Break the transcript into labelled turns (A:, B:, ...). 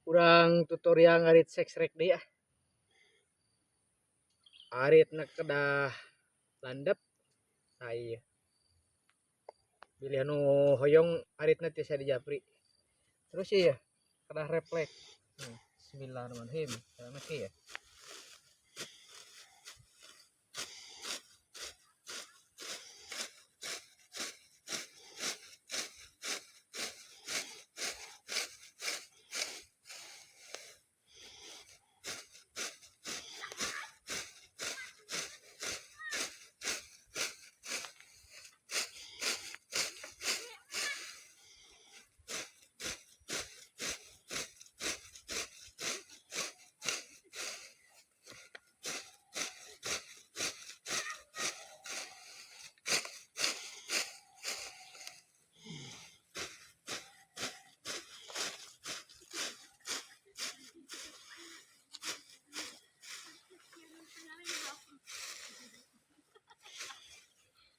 A: Kurang tutorial ngarit seks rek deh ya. Arit nak kedah landep. Ayo. Pilih anu hoyong arit nanti saya di japri. Terus ya kedah refleks. Bismillahirrahmanirrahim. Karena ya.